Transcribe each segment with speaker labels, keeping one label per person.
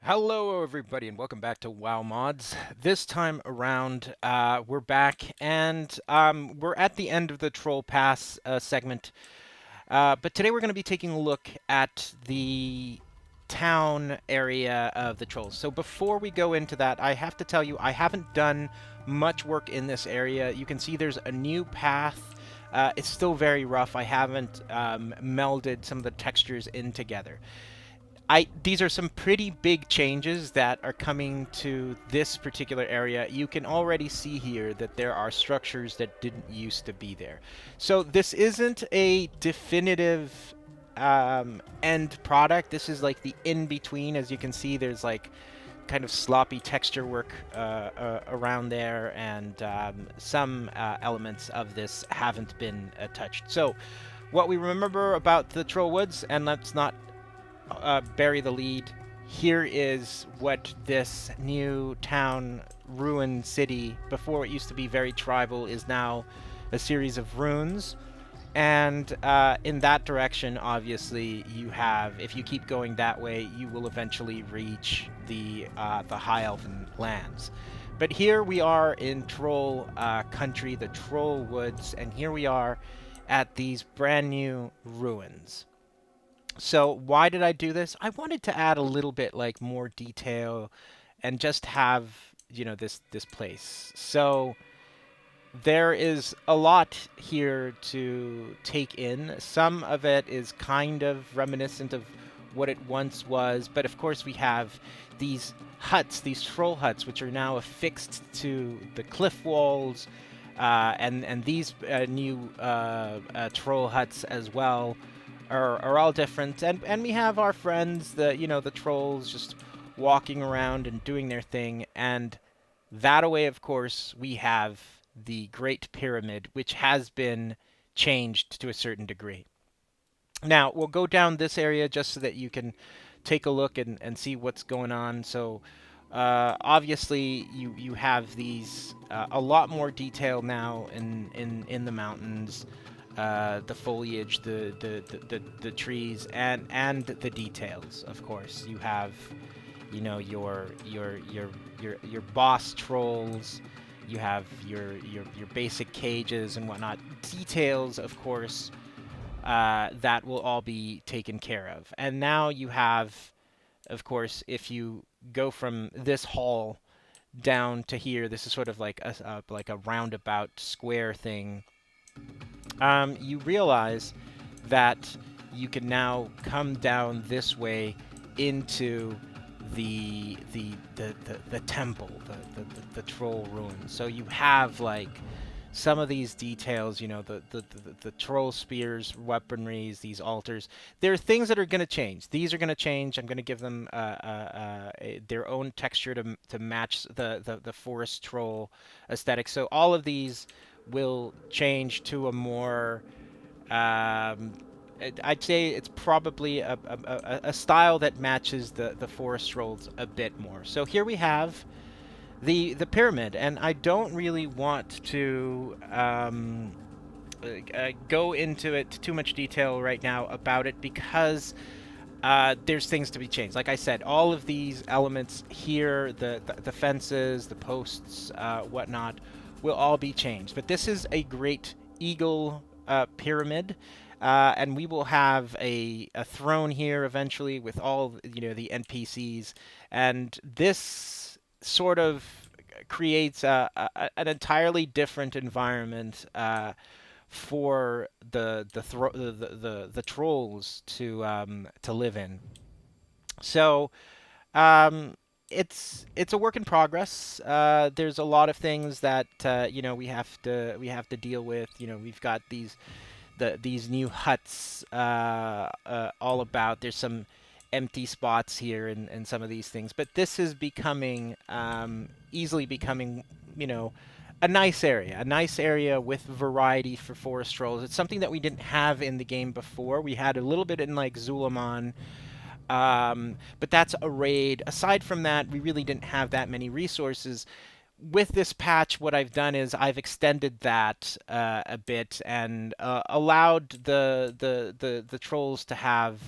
Speaker 1: Hello, everybody, and welcome back to WoW Mods. This time around, we're back, and we're at the end of the Troll Pass segment. But today we're going to be taking a look at the town area of the Trolls. So before we go into that, I have to tell you, I haven't done much work in this area. You can see there's a new path. It's still very rough. I haven't melded some of the textures in together. These are some pretty big changes that are coming to this particular area. You can already see here that there are structures that didn't used to be there. So this isn't a definitive end product. This is like the in-between. As you can see, there's like kind of sloppy texture work around there, and some elements of this haven't been touched. So what we remember about the Troll Woods, and let's not bury the lead. Here is what this new town, ruin city, before it used to be very tribal, is now a series of ruins. And in that direction, obviously, you have, if you keep going that way, you will eventually reach the High Elven lands. But here we are in Troll country, the Troll Woods, and here we are at these brand new ruins. So why did I do this? I wanted to add a little bit like more detail and just have, this place. So there is a lot here to take in. Some of it is kind of reminiscent of what it once was, but of course we have these huts, these troll huts, which are now affixed to the cliff walls, and these new troll huts as well are all different, and we have our friends, the trolls, just walking around and doing their thing, and that away, of course, we have the Great Pyramid, which has been changed to a certain degree. Now, we'll go down this area just so that you can take a look and see what's going on. So, obviously, you have these a lot more detail now in the mountains. The foliage, the trees, and the details. Of course, you have, your boss trolls. You have your basic cages and whatnot. Details, of course, that will all be taken care of. And now you have, of course, if you go from this hall down to here, this is sort of like a roundabout square thing. You realize that you can now come down this way into the temple, the troll ruins. So you have like some of these details, the troll spears, weaponries, these altars. There are things that are going to change. These are going to change. I'm going to give them their own texture to match the forest troll aesthetic. So all of these will change to a more, I'd say it's probably a style that matches the forest trolls a bit more. So here we have the pyramid, and I don't really want to go into it too much detail right now about it, because there's things to be changed. Like I said, all of these elements here, the fences, the posts, whatnot, will all be changed. But this is a great eagle pyramid, and we will have a throne here eventually with all the NPCs, and this sort of creates an entirely different environment for the trolls to live in. So it's a work in progress. There's a lot of things that we have to deal with. We've got these new huts all about. There's some empty spots here and some of these things. But this is becoming, easily becoming, you know, a nice area with variety for forest trolls. It's something that we didn't have in the game before. We had a little bit in like Zulaman, but that's a raid. Aside from that, we really didn't have that many resources. With this patch, what I've done is I've extended that a bit and allowed the trolls to have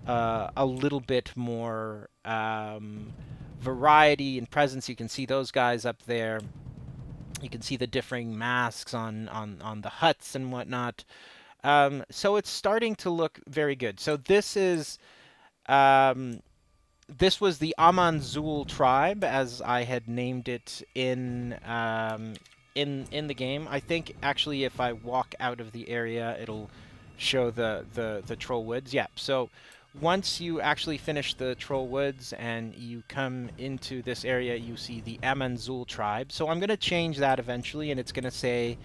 Speaker 1: a little bit more variety and presence. You can see those guys up there. You can see the differing masks on the huts and whatnot. So it's starting to look very good. So this is this was the Amanzul tribe, as I had named it in the game. I think actually, if I walk out of the area, it'll show the troll woods. Yeah. So once you actually finish the troll woods and you come into this area, you see the Amanzul tribe. So I'm going to change that eventually, and it's going to say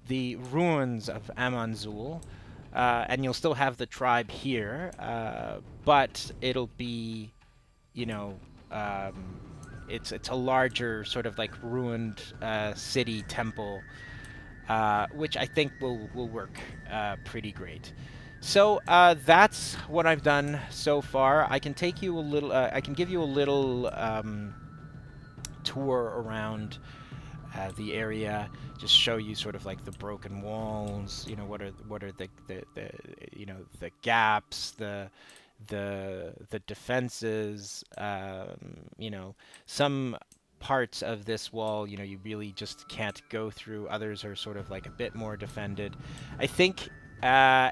Speaker 1: the ruins of Amanzul. And you'll still have the tribe here, but it'll be, you know, it's a larger sort of like ruined city temple, which I think will work pretty great. So that's what I've done so far. I can take you a little. I can give you a little tour around the area. Just show you sort of like the broken walls. You know, what are the you know, the gaps, the defenses. You know, some parts of this wall, you know, you really just can't go through. Others are sort of like a bit more defended. I think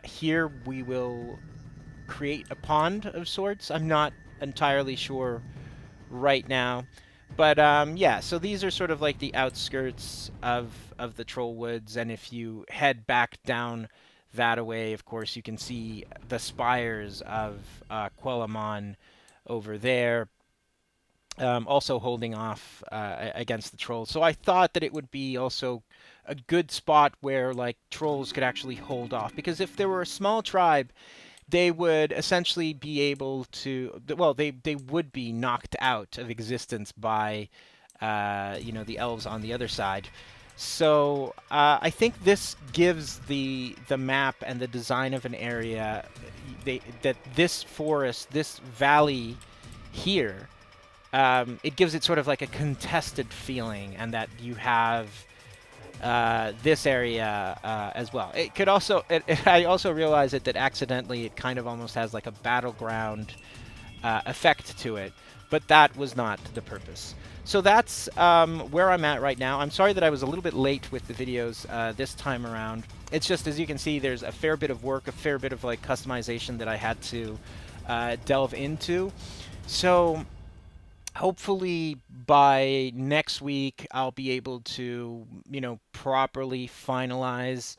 Speaker 1: here we will create a pond of sorts. I'm not entirely sure right now. But yeah, so these are sort of like the outskirts of the Troll Woods, and if you head back down that away, of course, you can see the spires of Quelimon over there, also holding off against the trolls. So I thought that it would be also a good spot where like trolls could actually hold off, because if there were a small tribe, they would essentially be able to, well, they would be knocked out of existence by, you know, the elves on the other side. So I think this gives the map and the design of an area, that this forest, this valley here, it gives it sort of like a contested feeling, and that you have this area as well. It could also, I also realized that accidentally it kind of almost has like a battleground effect to it, but that was not the purpose. So that's where I'm at right now. I'm sorry that I was a little bit late with the videos this time around. It's just, as you can see, there's a fair bit of work, a fair bit of like customization that I had to delve into. So hopefully by next week I'll be able to, you know, properly finalize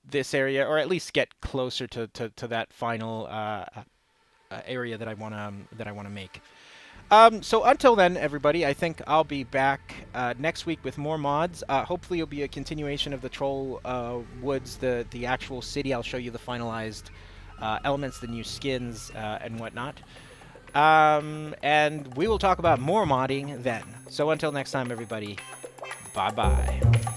Speaker 1: this area, or at least get closer to that final area that I wanna make. So until then, everybody, I think I'll be back next week with more mods. Hopefully it'll be a continuation of the Troll Woods, the actual city. I'll show you the finalized elements, the new skins, and whatnot. And we will talk about more modding then. So until next time, everybody, bye-bye.